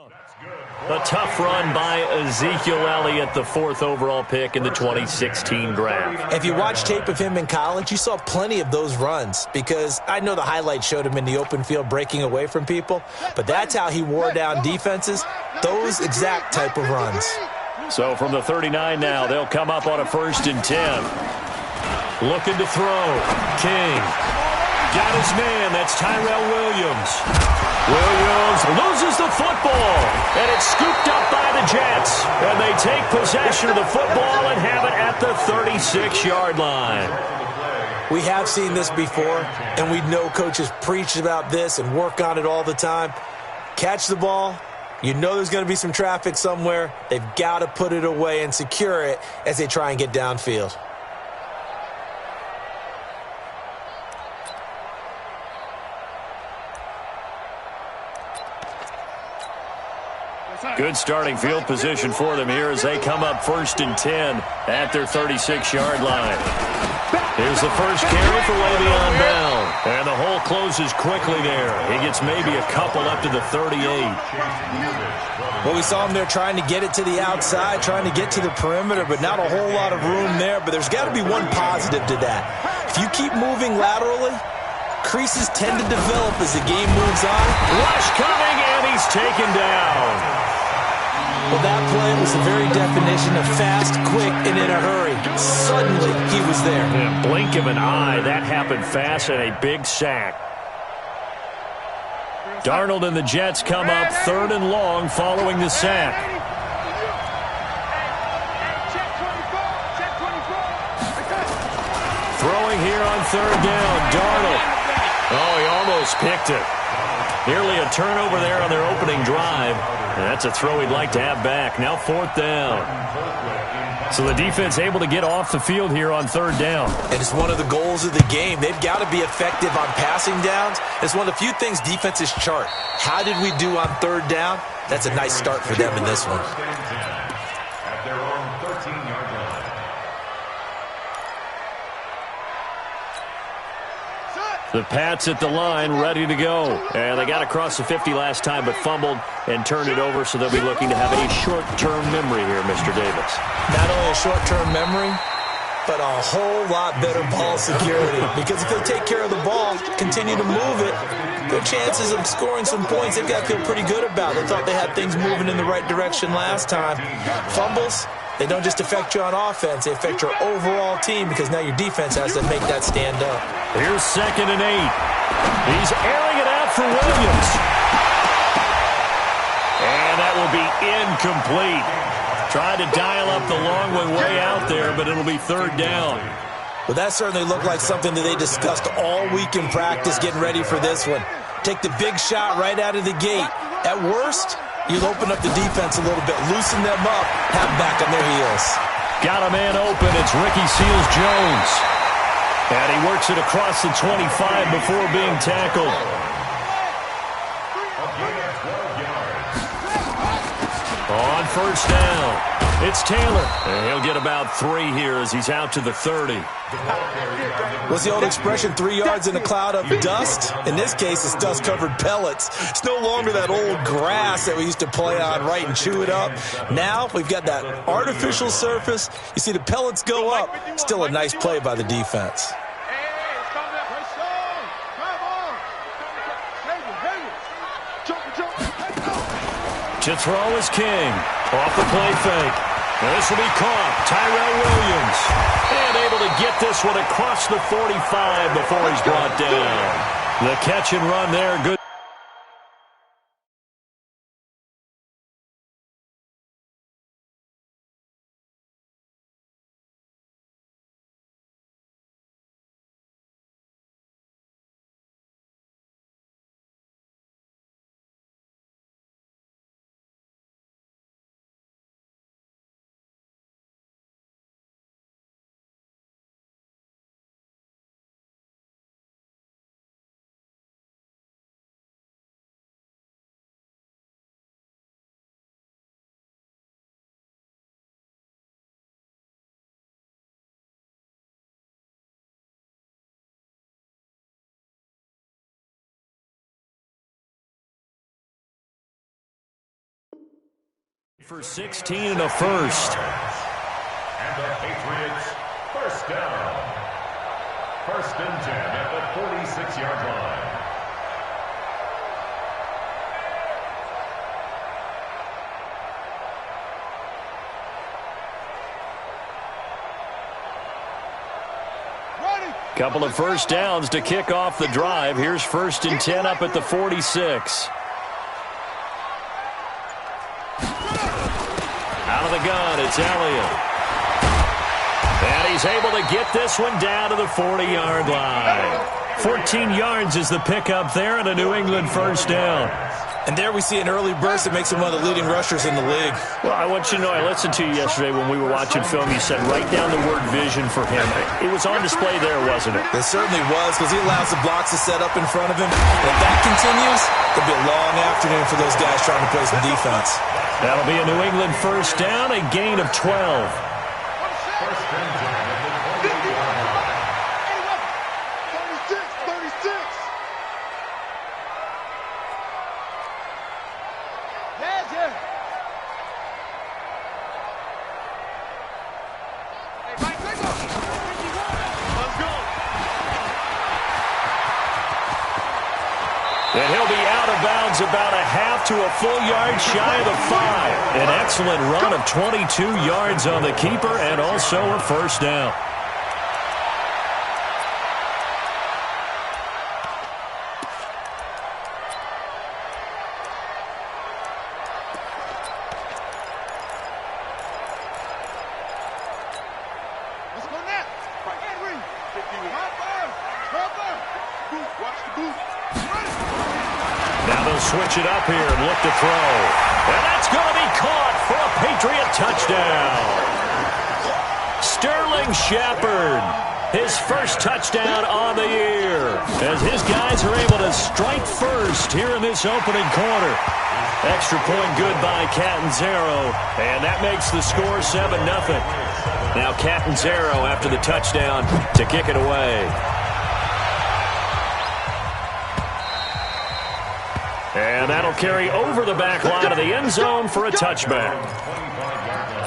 A tough run by Ezekiel Elliott, the 4th overall pick in the 2016 draft. If you watch tape of him in college, you saw plenty of those runs because I know the highlights showed him in the open field breaking away from people, but that's how he wore down defenses, those exact type of runs. So from the 39 now, they'll come up on a 1st and 10. Looking to throw. King. Got his man. That's Tyrell Williams. Williams loses the football, and it's scooped up by the Jets. And they take possession of the football and have it at the 36-yard line. We have seen this before, and we know coaches preach about this and work on it all the time. Catch the ball. You know there's going to be some traffic somewhere. They've got to put it away and secure it as they try and get downfield. Good starting field position for them here as they come up 1st and 10 at their 36-yard line. Here's the first carry for Le'Veon Bell. And the hole closes quickly there. He gets maybe a couple up to the 38. Well, we saw him there trying to get it to the outside, trying to get to the perimeter, but not a whole lot of room there. But there's got to be one positive to that. If you keep moving laterally, creases tend to develop as the game moves on. Rush coming, and he's taken down. Well, that play was the very definition of fast, quick, and in a hurry. Suddenly, he was there. In a blink of an eye, that happened fast and a big sack. Darnold and the Jets come up 3rd and long following the sack. Throwing here on 3rd down, Darnold. Oh, he almost picked it. Nearly a turnover there on their opening drive. And that's a throw he'd like to have back. Now 4th down. So the defense able to get off the field here on 3rd down. And it's one of the goals of the game. They've got to be effective on passing downs. It's one of the few things defenses chart. How did we do on 3rd down? That's a nice start for them in this one. At their own 13-yard line. The Pats at the line, ready to go. And they got across the 50 last time, but fumbled and turned it over, so they'll be looking to have a short-term memory here, Mr. Davis. Not only a short-term memory, but a whole lot better ball security. Because if they take care of the ball, continue to move it, their chances of scoring some points, they've got to feel pretty good about. They thought they had things moving in the right direction last time. Fumbles, they don't just affect you on offense, they affect your overall team because now your defense has to make that stand up. Here's 2nd and 8. He's airing it out for Williams. And that will be incomplete. Tried to dial up the long one way out there, but it'll be 3rd down. Well, that certainly looked like something that they discussed all week in practice getting ready for this one. Take the big shot right out of the gate. At worst, you'll open up the defense a little bit, loosen them up, have them back on their heels. Got a man open. It's Ricky Seals-Jones. And he works it across the 25 before being tackled. On 1st down, it's Taylor. And he'll get about 3 here as he's out to the 30. What's the old expression, 3 yards in a cloud of dust? In this case, it's dust-covered pellets. It's no longer that old grass that we used to play on, right, and chew it up. Now we've got that artificial surface. You see the pellets go up. Still a nice play by the defense. To throw is King. Off the play fake. And this will be caught. Tyrell Williams. And able to get this one across the 45 before he's brought down. The catch and run there. Good. For 16 and a first. And the Patriots, first down. First and 10 at the 46-yard line. Couple of first downs to kick off the drive. Here's first and 10 up at the 46. Out of the gun, it's Elliott. And he's able to get this one down to the 40-yard line. 14 yards is the pickup there and a New England first down. And there we see an early burst that makes him one of the leading rushers in the league. Well, I want you to know, I listened to you yesterday when we were watching film. You said write down the word vision for him. It was on display there, wasn't it? It certainly was, because he allows the blocks to set up in front of him. And if that continues, it'll be a long afternoon for those guys trying to play some defense. That'll be a New England first down, a gain of 12. First and 10 at the 48-yard line. 36. Yeah. Hey, Mike, let's go. Let's go. And he'll be out of bounds about a half to a full yard shy of the 5. An excellent run of 22 yards on the keeper and also a first down. Let's go now. Right hand ring. Watch the boot. Now they'll switch it up here and look to throw. And that's going to be caught for a Patriot touchdown. Sterling Shepard, his first touchdown on the year, as his guys are able to strike first here in this opening quarter. Extra point good by Catanzaro, and that makes the score 7-0. Now Catanzaro after the touchdown to kick it away. And that'll carry over the back line of the end zone for a touchback. 25-yard line.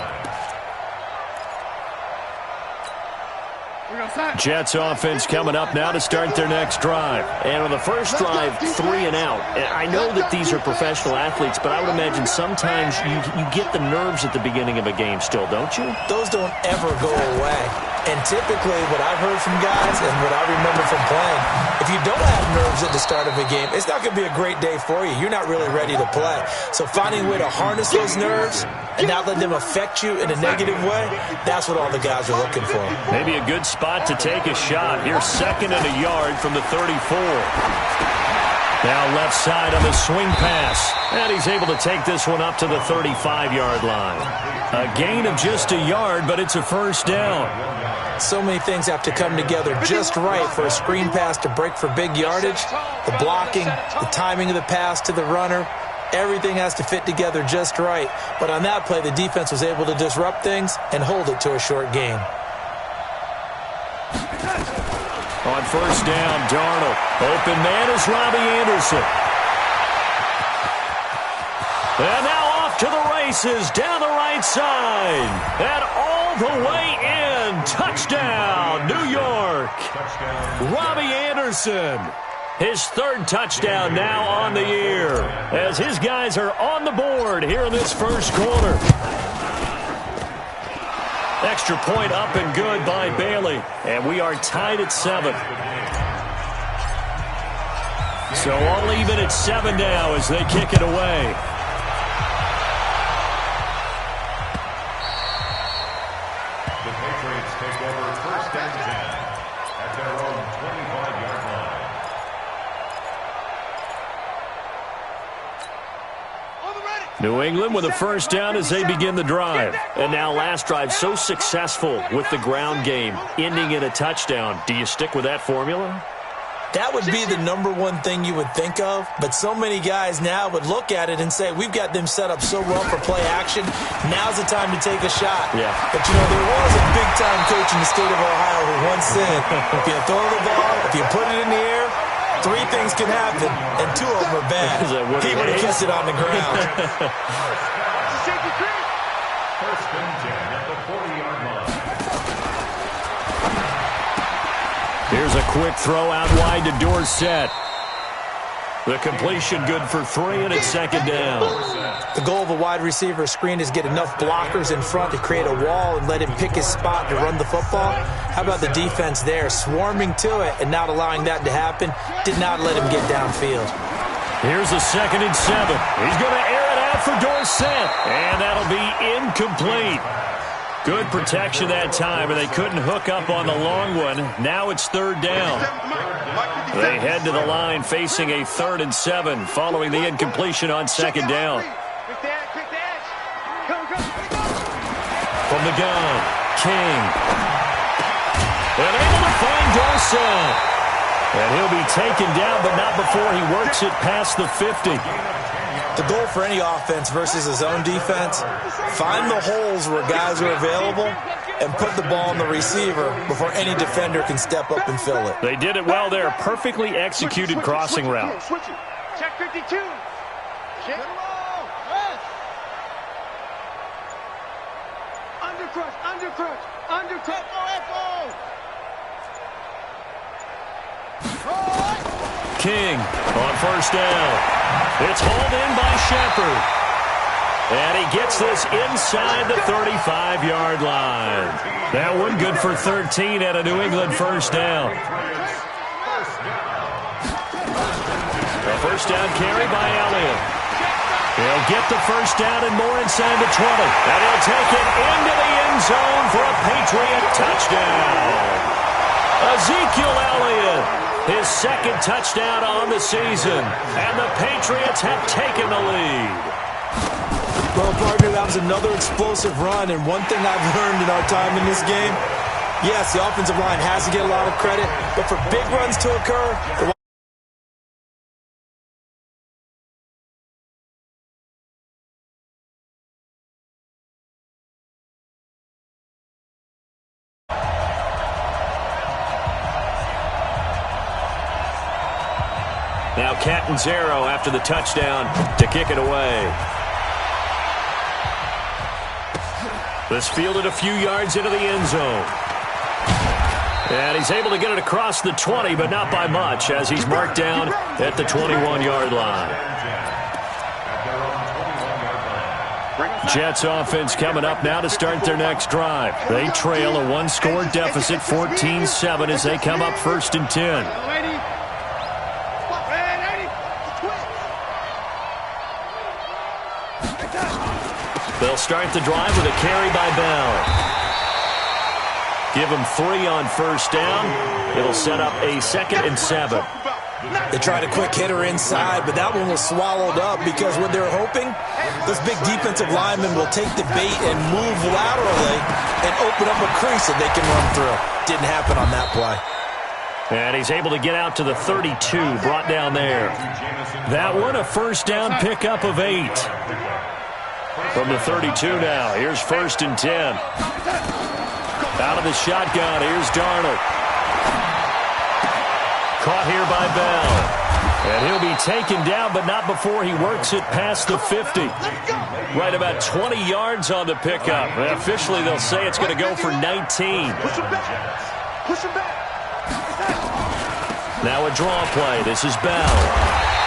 Jets offense coming up now to start their next drive. And on the first drive, 3 and out. I know that these are professional athletes, but I would imagine sometimes you get the nerves at the beginning of a game still, don't you? Those don't ever go away. And typically what I've heard from guys and what I remember from playing, if you don't have nerves at the start of a game, it's not going to be a great day for you. You're not really ready to play. So finding a way to harness those nerves and not let them affect you in a negative way, that's what all the guys are looking for. Maybe a good spot to take a shot. Here's 2nd and a yard from the 34. Now left side on the swing pass. And he's able to take this one up to the 35-yard line. A gain of just a yard, but it's a first down. So many things have to come together just right for a screen pass to break for big yardage. The blocking, the timing of the pass to the runner, everything has to fit together just right. But on that play, the defense was able to disrupt things and hold it to a short gain. On first down, Darnold. Open man is Robbie Anderson. And now off to the races down the right side. And all the way in. Touchdown, New York. Robbie Anderson. His 3rd touchdown now on the year, as his guys are on the board here in this first quarter. Extra point up and good by Bailey. And we are tied at 7. So all even at 7 now as they kick it away. The Patriots take over first and 10 at their own 25-yard line. New England with a first down as they begin the drive. And now last drive so successful with the ground game, ending in a touchdown. Do you stick with that formula? That would be the number one thing you would think of, but so many guys now would look at it and say, we've got them set up so well for play action, now's the time to take a shot. Yeah. But, you know, there was a big-time coach in the state of Ohio who once said, if you throw the ball, if you put it in the air, 3 things can happen, and 2 of them are bad. He would have kissed it on the ground. Shake your cream. Here's a quick throw out wide to Dorsett. The completion good for 3, and it's second down. The goal of a wide receiver screen is get enough blockers in front to create a wall and let him pick his spot to run the football. How about the defense there, swarming to it and not allowing that to happen? Did not let him get downfield. Here's a 2nd and 7. He's going to air it out for Dorsett, and that'll be incomplete. Good protection that time, and they couldn't hook up on the long one. Now it's 3rd down. They head to the line facing a 3rd and 7 following the incompletion on 2nd down. From the gun, King. And able to find Dorsett. And he'll be taken down, but not before he works it past the 50. The goal for any offense versus his own defense, find the holes where guys are available and put the ball on the receiver before any defender can step up and fill it. They did it well there. Perfectly executed crossing route. Check 52. Check. Undercrush. King on 1st down. It's hauled in by Shepard. And he gets this inside the 35-yard line. That one good for 13 at a New England 1st down. A 1st down carry by Elliott. He'll get the 1st down and more inside the 20. And he'll take it into the end zone for a Patriot touchdown. Ezekiel Elliott, his 2nd touchdown on the season. And the Patriots have taken the lead. Well, partner, that was another explosive run, and one thing I've learned in our time in this game, yes, the offensive line has to get a lot of credit, but for big runs to occur, now Catanzaro after the touchdown to kick it away. This fielded a few yards into the end zone. And he's able to get it across the 20, but not by much, as he's marked down at the 21-yard line. Jets offense coming up now to start their next drive. They trail a 1-score deficit, 14-7, as they come up 1st and 10. They'll start the drive with a carry by Bell. Give him 3 on 1st down. It'll set up a 2nd and 7. They tried a quick hitter inside, but that one was swallowed up because what they're hoping, this big defensive lineman will take the bait and move laterally and open up a crease that they can run through. Didn't happen on that play. And he's able to get out to the 32, brought down there. That one, a 1st down pickup of 8. From the 32 now, here's 1st and 10. Out of the shotgun, here's Darnold. Caught here by Bell. And he'll be taken down, but not before he works it past the 50. Right about 20 yards on the pickup. And officially, they'll say it's going to go for 19. Push him back. Push him back. Now a draw play. This is Bell.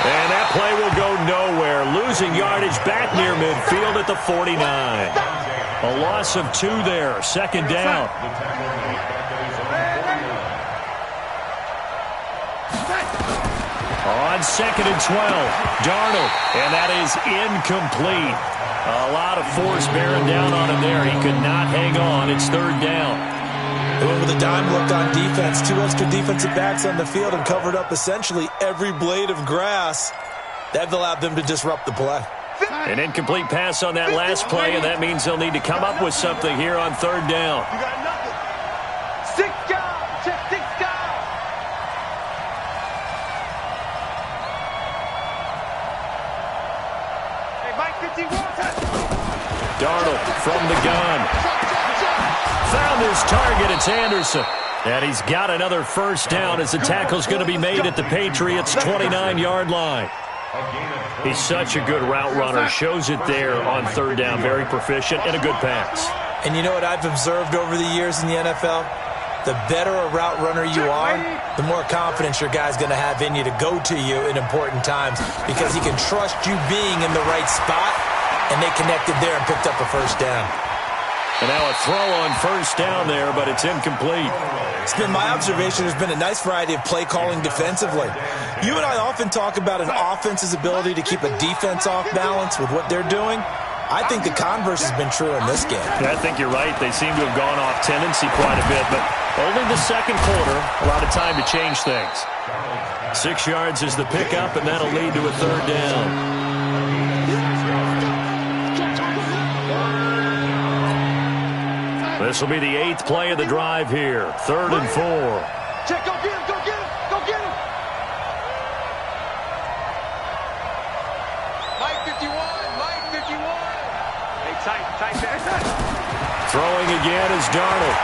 And that play will go nowhere. Losing yardage back near midfield at the 49. A loss of 2 there. 2nd down. On 2nd and 12. Darnold. And that is incomplete. A lot of force bearing down on him there. He could not hang on. It's 3rd down. They went with a dime look on defense. 2 extra defensive backs on the field and covered up essentially every blade of grass. That allowed them to disrupt the play. An incomplete pass on that last play, and that means they'll need to come up with something here on 3rd down. You got nothing. 6 guys. Check 6 guys. Hey, Mike 51. Darnold from the gun. Found his target. It's Anderson. And he's got another 1st down as the tackle's going to be made at the Patriots' 29-yard line. He's such a good route runner. Shows it there on 3rd down. Very proficient and a good pass. And you know what I've observed over the years in the NFL? the better a route runner you are, the more confidence your guy's going to have in you to go to you in important times because he can trust you being in the right spot, and they connected there and picked up a first down. And now a throw on first down there, but it's incomplete. It's been my observation there's been a nice variety of play calling defensively. You and I often talk about an offense's ability to keep a defense off balance with what they're doing. I think the converse has been true in this game. Yeah, I think you're right. They seem to have gone off tendency quite a bit, but only the second quarter, a lot of time to change things. 6 yards is the pickup, and that'll lead to a third down. This will be the 8th play of the drive here. 3rd and 4. Check, go get him, go get him, go get him. Mike 51, Mike 51. Hey, tight there. Throwing again is Darnold.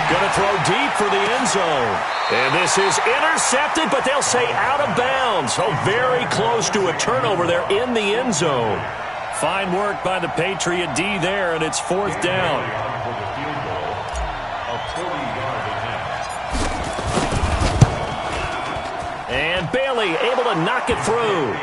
Going to throw deep for the end zone. And this is intercepted, but they'll say out of bounds. So very close to a turnover there in the end zone. Fine work by the Patriot D there, and it's 4th down. And Bailey able to knock it through.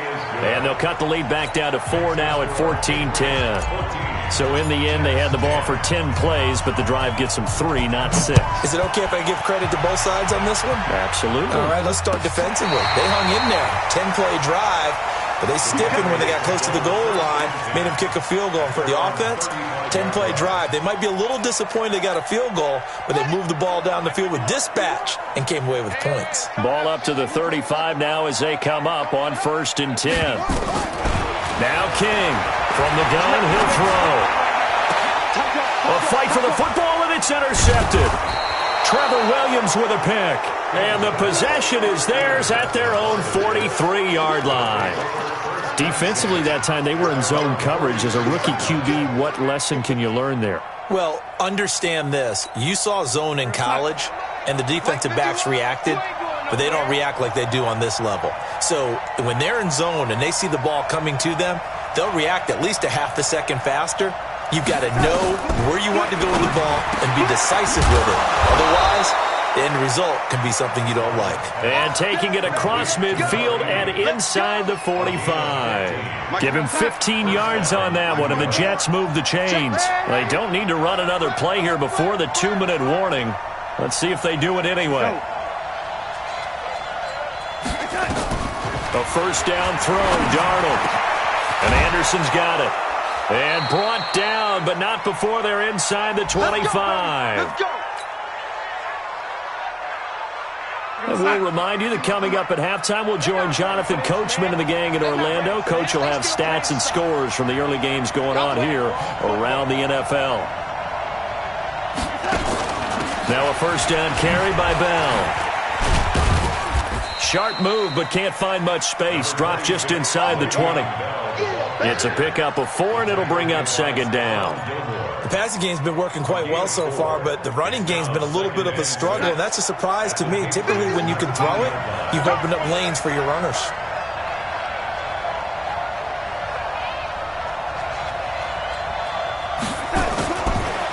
And they'll cut the lead back down to 4 now at 14-10. So in the end, they had the ball for 10 plays, but the drive gets them 3, not 6. Is it okay if I give credit to both sides on this one? Absolutely. All right, let's start defensively. They hung in there. 10-play drive, but they stiffened when they got close to the goal line, made them kick a field goal. And for the offense, 10-play drive. They might be a little disappointed they got a field goal, but they moved the ball down the field with dispatch and came away with points. Ball up to the 35 now as they come up on 1st and 10. Now King from the gun, he'll throw. A fight for the football, and it's intercepted. Trevor Williams with a pick. And the possession is theirs at their own 43-yard line. Defensively that time, they were in zone coverage. As a rookie QB, what lesson can you learn there? Well, understand this. You saw zone in college, and the defensive backs reacted, but they don't react like they do on this level. So when they're in zone and they see the ball coming to them, they'll react at least a half a second faster. You've got to know where you want to go with the ball and be decisive with it. Otherwise, the end result can be something you don't like. And taking it across midfield and inside the 45. Give him 15 yards on that one, and the Jets move the chains. They don't need to run another play here before the 2-minute warning. Let's see if they do it anyway. A first down throw, Darnold. And Anderson's got it. And brought down, but not before they're inside the 25. Let's go. And we'll remind you that coming up at halftime, we'll join Jonathan Coachman and the gang in Orlando. Coach will have stats and scores from the early games going on here around the NFL. Now a first down carry by Bell. Sharp move, but can't find much space. Dropped just inside the 20. It's a pickup of 4, and it'll bring up 2nd down. The passing game's been working quite well so far, but the running game's been a little bit of a struggle, and that's a surprise to me. Typically, when you can throw it, you've opened up lanes for your runners.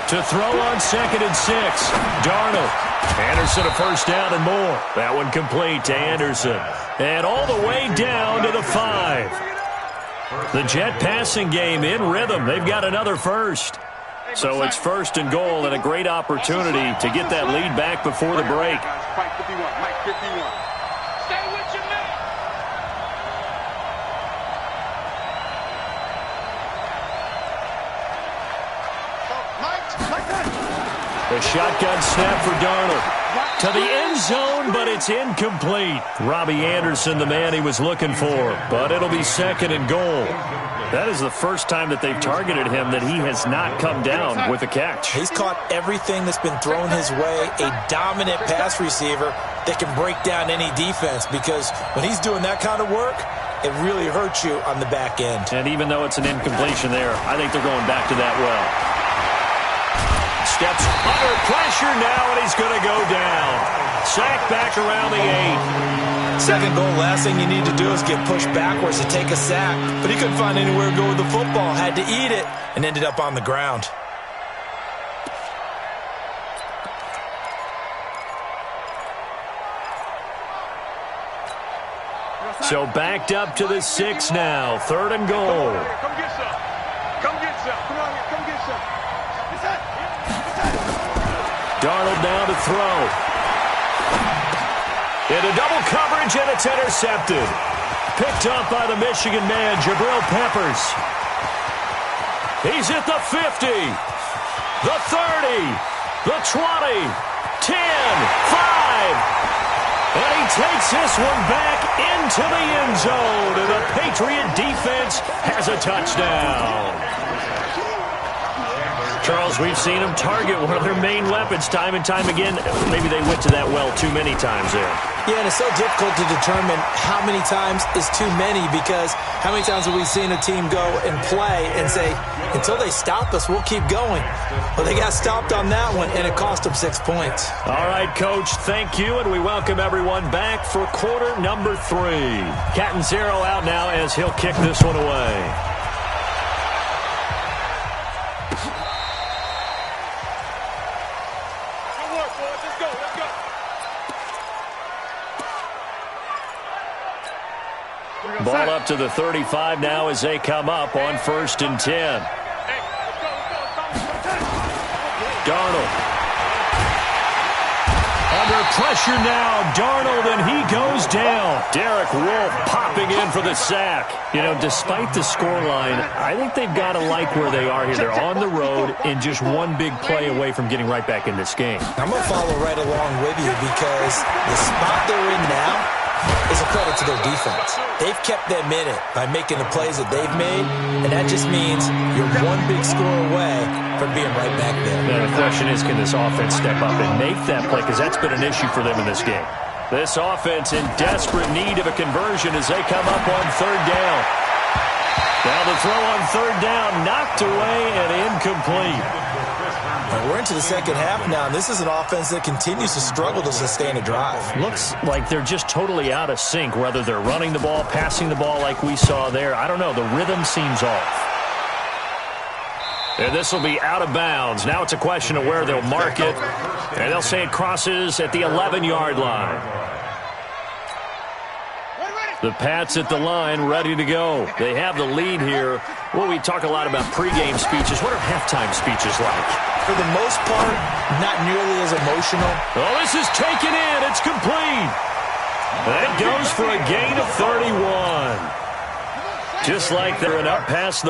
To throw on 2nd and 6, Darnold. Anderson a first down and more. That one complete to Anderson. And all the way down to the 5. The Jet passing game in rhythm. They've got another first. So it's 1st and goal, and a great opportunity to get that lead back before the break. Mike 51, Mike 51. Stay with your man. The shotgun snap for Darnold. To the end zone, but it's incomplete. Robbie Anderson, the man he was looking for. But it'll be 2nd and goal. That is the first time that they've targeted him that he has not come down with a catch. He's caught everything that's been thrown his way. A dominant pass receiver that can break down any defense, because when he's doing that kind of work, it really hurts you on the back end. And even though it's an incompletion there, I think they're going back to that well. Steps under pressure now, and he's going to go down. Sacked back around the 8. 2nd goal, last thing you need to do is get pushed backwards to take a sack. But he couldn't find anywhere to go with the football, had to eat it, and ended up on the ground. So backed up to the 6 now. 3rd and goal. Come get some. Come get some. Come on, come get some. Darnold now to throw. Into double coverage, and it's intercepted. Picked up by the Michigan man, Jabril Peppers. He's at the 50, the 30, the 20, 10, 5. And he takes this one back into the end zone. And the Patriot defense has a touchdown. Charles, we've seen them target one of their main weapons time and time again. Maybe they went to that well too many times there. Yeah, and it's so difficult to determine how many times is too many, because how many times have we seen a team go and play and say, until they stop us, we'll keep going. Well, they got stopped on that one, and it cost them 6 points. All right, Coach, thank you, and we welcome everyone back for quarter number 3. Catanzaro out now as he'll kick this one away. Ball up to the 35 now as they come up on 1st and 10. Darnold. Under pressure now, Darnold, and he goes down. Derek Wolfe popping in for the sack. You know, despite the scoreline, I think they've got to like where they are here. They're on the road and just one big play away from getting right back in this game. I'm going to follow right along with you, because the spot they're in now is a credit to their defense. They've kept them in it by making the plays that they've made, and that just means you're one big score away from being right back there. Now the question is, can this offense step up and make that play, because that's been an issue for them in this game. This offense in desperate need of a conversion as they come up on 3rd down. Now the throw on 3rd down, knocked away and incomplete. We're into the second half now, and this is an offense that continues to struggle to sustain a drive. Looks like they're just totally out of sync, whether they're running the ball, passing the ball like we saw there. I don't know. The rhythm seems off. And this will be out of bounds. Now it's a question of where they'll mark it. And they'll say it crosses at the 11-yard line. The Pats at the line, ready to go. They have the lead here. Well, we talk a lot about pregame speeches. What are halftime speeches like? For the most part, not nearly as emotional. Oh, this is taken in. It's complete. That goes for a gain of 31. Just like they're up past the